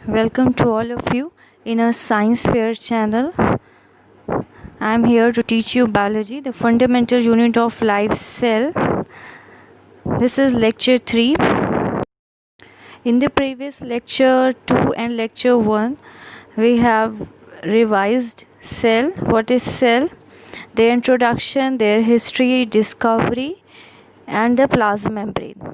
Welcome to all of you in our science fair channel. I am here to teach you biology, the fundamental unit of life cell. This is lecture 3. In the previous lecture 2 and lecture 1, we have revised cell, what is cell, their introduction, their history, discovery, and the plasma membrane.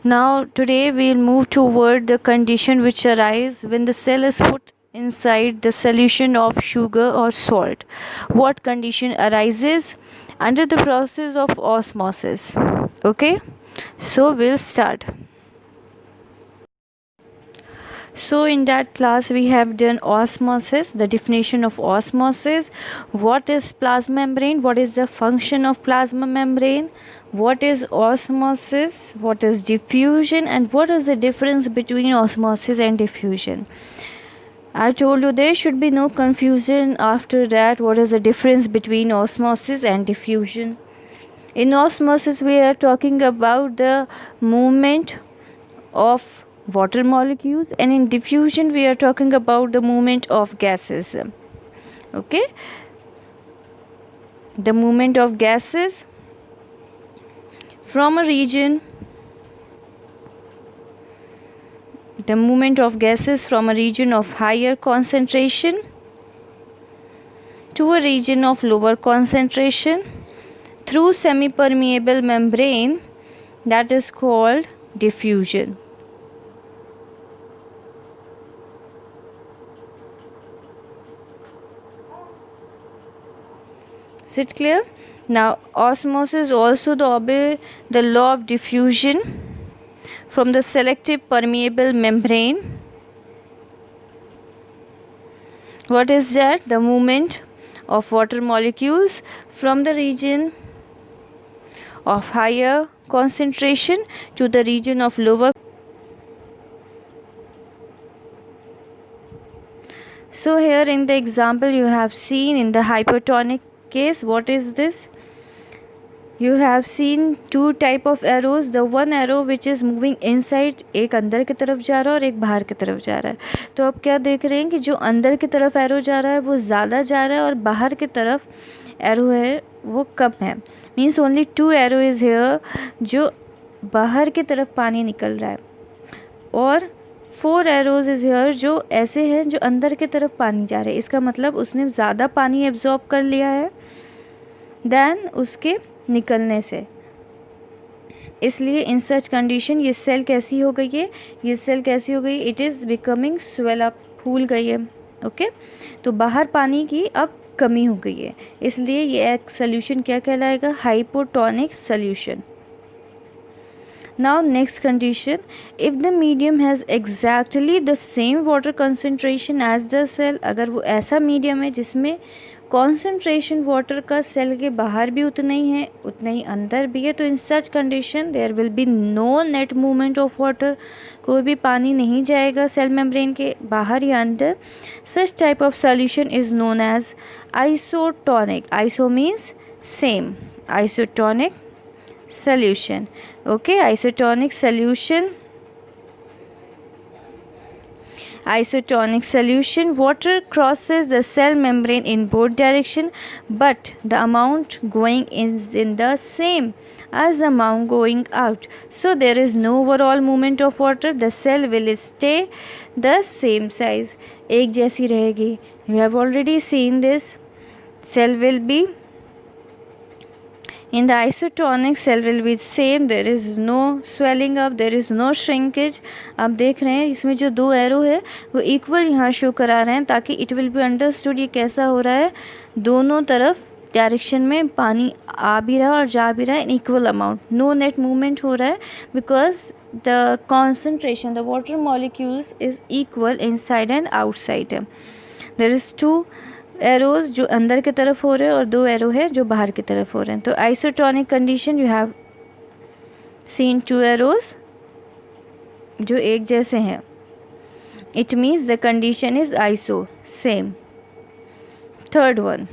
Now today we will move toward the condition which arise when the cell is put inside the solution of sugar or salt. What condition arises under the process of osmosis? Okay, so we'll start. So in that class we have done osmosis, the definition of osmosis, what is plasma membrane, what is the function of plasma membrane, what is osmosis, what is diffusion, and what is the difference between osmosis and diffusion. I told you there should be no confusion after that. What is the difference between osmosis and diffusion? In osmosis we are talking about the movement of water molecules, and in diffusion we are talking about the movement of gases. Okay, the movement of gases from a region, the movement of gases from a region of higher concentration to a region of lower concentration through semi-permeable membrane, that is called diffusion. Is it clear? Now osmosis also obey the law of diffusion from the selective permeable membrane. What is that? The movement of water molecules from the region of higher concentration to the region of lower. So here in the example you have seen in the hypertonic case, what is this? You have seen two type of arrows. The one arrow which is moving inside, एक अंदर की तरफ जा रहा है और एक बाहर की तरफ जा रहा है. तो आप क्या देख रहे हैं कि जो अंदर की तरफ एरो जा रहा है वो ज़्यादा जा रहा है और बाहर की तरफ एरो है वो कम है. Means only two arrow is here, जो बाहर की तरफ पानी निकल रहा है, और 4 एरोज इज़ हेयर जो ऐसे हैं जो अंदर की तरफ पानी जा रहे हैं. इसका मतलब उसने ज़्यादा पानी एब्जॉर्ब कर लिया है देन उसके निकलने से. इसलिए इन सच कंडीशन ये सेल कैसी हो गई है, ये सेल कैसी हो गई, it is becoming swell up, फूल गई है. ओके, तो बाहर पानी की अब कमी हो गई है, इसलिए ये एक सोल्यूशन क्या कहलाएगा, hypotonic solution. Now next condition, if the medium has exactly the same water concentration as the cell, अगर वो ऐसा मीडियम है जिसमें कॉन्सेंट्रेशन वाटर का सेल के बाहर भी उतना ही है उतना ही अंदर भी है, तो in such condition there will be no net movement of water, कोई भी पानी नहीं जाएगा सेल मेम्ब्रेन के बाहर या अंदर. Such type of solution is known as isotonic. Iso means same, isotonic solution. Okay, isotonic solution. Isotonic solution, water crosses the cell membrane in both direction, but the amount going is in the same as the amount going out, so there is no overall movement of water. The cell will stay the same size, एक जैसी रहेगी. You have already seen this. Cell will be in the isotonic, cell will be same, there is no swelling up, there is no shrinkage. आप देख रहे हैं इसमें जो दो एरो है वो इक्वल यहाँ शो करा रहे हैं ताकि इट विल बी अंडरस्टूड ये कैसा हो रहा है, दोनों तरफ डायरेक्शन में पानी आ भी रहा है और जा भी रहा है in equal amount. No net movement हो रहा है because the concentration, the water molecules is equal inside and outside. There is two arrows जो अंदर की तरफ हो रहे हैं और दो एरो है जो बाहर की तरफ हो रहे हैं. तो isotonic condition, you have seen to arrows जो एक जैसे हैं, it means the condition is iso, same. Third one,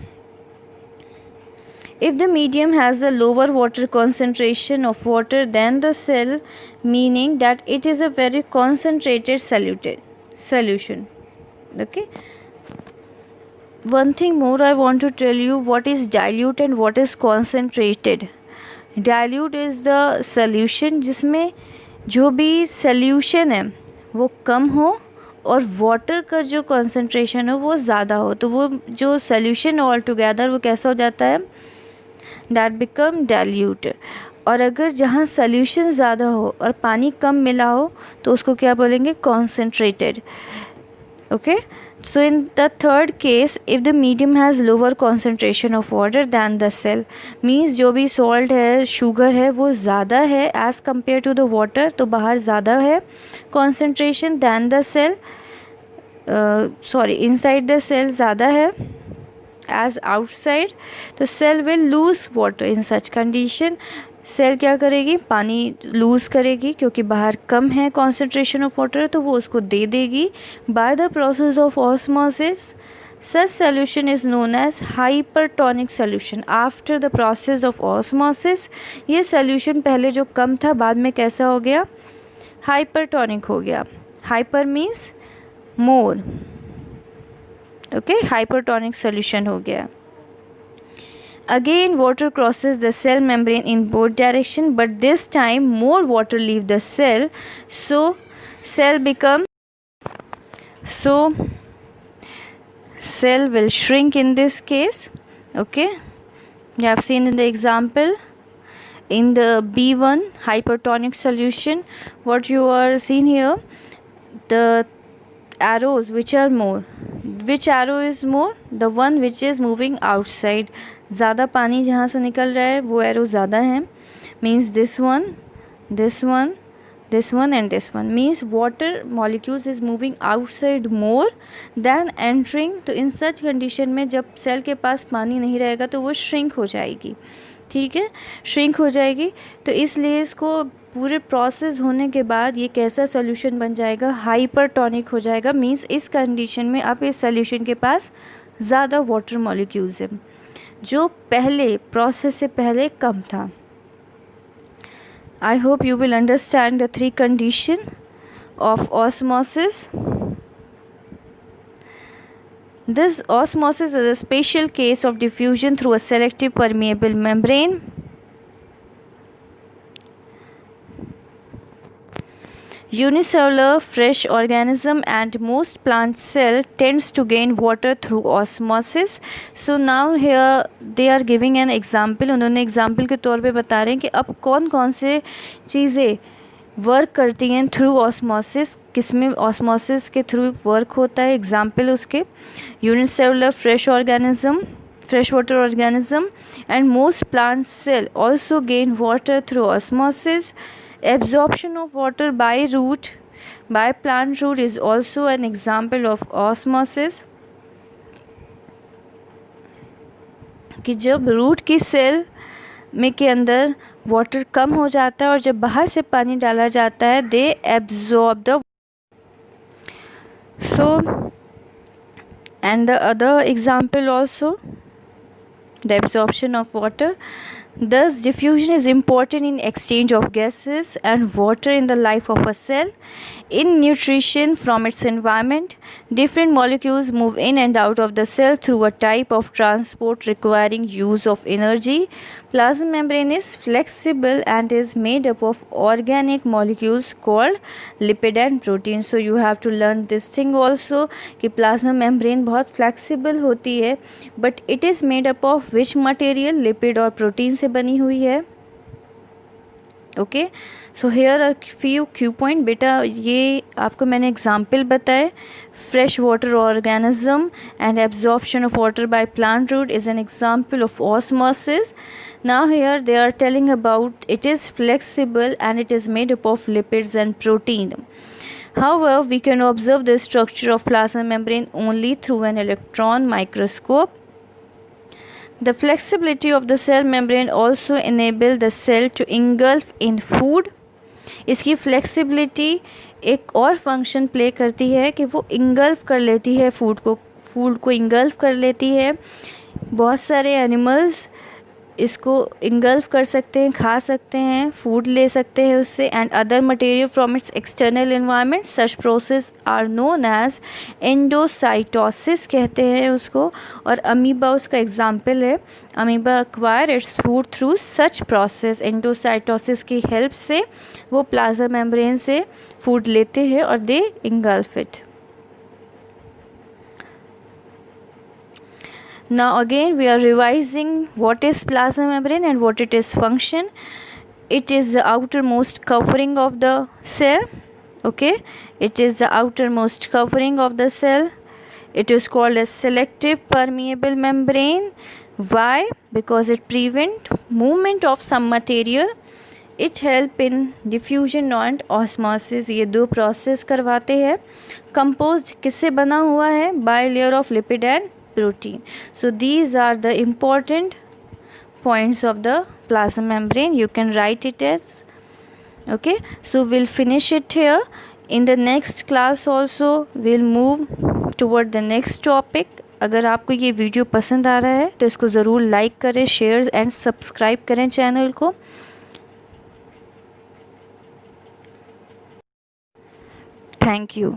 If the medium has a lower water concentration of water than the cell, meaning that it is a very concentrated solution. Okay. One thing more I want to tell you, what is dilute and what is concentrated. Dilute is the solution जिसमें जो भी solution है वो कम हो और water का जो concentration हो वो ज़्यादा हो, तो वो जो solution ऑल टुगेदर वो कैसा हो जाता है, that become dilute. और अगर जहाँ solution ज़्यादा हो और पानी कम मिला हो तो उसको क्या बोलेंगे, concentrated. Okay, so in the third case, if the medium has lower concentration of water than the cell, means जो भी salt है, sugar है, वो ज़्यादा है as compared to the water, तो बाहर ज़्यादा है concentration than the cell, inside the cell ज़्यादा है as outside, तो cell will lose water in such condition. Cell क्या करेगी, पानी लूज़ करेगी क्योंकि बाहर कम है कॉन्सेंट्रेशन ऑफ वाटर, तो वो उसको दे देगी by the process of osmosis. Such solution is known as hypertonic solution. After the process of osmosis ये सोल्यूशन पहले जो कम था बाद में कैसा हो गया, हाइपरटोनिक हो गया. Hyper means more. Okay, hypertonic solution हो गया. Again, water crosses the cell membrane in both direction, but this time more water leave the cell, so cell will shrink in this case. Okay, you have seen in the example in the B1 hypertonic solution, what you are seeing here, the arrows which are more. Which arrow is more? The one which is moving outside. ज़्यादा पानी जहाँ से निकल रहा है वो arrow ज़्यादा है. Means this one, this one, this one and this one. Means water molecules is moving outside more than entering. तो इन सच कंडीशन में जब सेल के पास पानी नहीं रहेगा तो वो श्रिंक हो जाएगी. ठीक है, श्रिंक हो जाएगी. तो इसलिए इसको पूरे प्रोसेस होने के बाद ये कैसा सोल्यूशन बन जाएगा, हाइपरटोनिक हो जाएगा. मीन्स इस कंडीशन में अब इस सोल्यूशन के पास ज़्यादा वाटर मॉलिक्यूल्स हैं जो पहले प्रोसेस से पहले कम था. I hope you will understand the three condition of osmosis. This osmosis is a special case of diffusion through a selective permeable membrane. Unicellular fresh organism and most plant cell tends to gain water through osmosis. So now here they are giving an example. उन्होंने example के तौर पे बता रहे हैं कि अब कौन कौन से चीज़ें वर्क करती हैं थ्रू ऑस्मोसिस, किसमें ऑस्मोसिस के थ्रू वर्क होता है. एग्जाम्पल उसके unicellular fresh organism, fresh water organism and most plant cell also gain water through osmosis. Absorption of water by plant root is also an example of osmosis. कि जब root की cell में के अंदर water कम हो जाता है और जब बाहर से पानी डाला जाता है, they absorb the. So and the other example also the absorption of water. Thus diffusion is important in exchange of gases and water in the life of a cell. In nutrition from its environment, different molecules move in and out of the cell through a type of transport requiring use of energy. Plasma membrane is flexible and is made up of organic molecules called lipid and protein. So you have to learn this thing also कि plasma membrane बहुत flexible होती है, but it is made up of which material? lipid और protein से बनी हुई है. Okay, so here are few key point. बेटा ये आपको मैंने एग्जाम्पल बताए. Fresh water organism and absorption of water by plant root is an example of osmosis. Now here they are telling about it is flexible and it is made up of lipids and protein. However, we can observe the structure of plasma membrane only through an electron microscope. The flexibility of the cell membrane also enable the cell to engulf in food. इसकी flexibility एक और function play करती है कि वो engulf कर लेती है फूड को इंगल्फ कर लेती है. बहुत सारे एनिमल्स इसको इंगल्फ कर सकते हैं, खा सकते हैं, फूड ले सकते हैं उससे, and other material from its external environment. Such process are known as endocytosis कहते हैं उसको। और अमीबा उसका एग्जाम्पल है। Amoeba acquire its food through such process. Endocytosis की हेल्प से वो प्लाज्मा मेम्ब्रेन से फूड लेते हैं और they engulf it. Now again we are revising what is plasma membrane and what it is function. It is the outermost covering of the cell. Okay, it is the outermost covering of the cell. It is called a selective permeable membrane. Why? Because it prevent movement of some material. It help in diffusion and osmosis. ये दो process करवाते हैं। Compose किससे बना हुआ है? By layer of lipid and protein. So these are the important points of the plasma membrane. You can write it as, okay. So we'll finish it here. In the next class also we'll move toward the next topic. अगर आपको ये video पसंद आ रहा है तो इसको ज़रूर like करें, शेयर एंड सब्सक्राइब करें चैनल को। Thank you.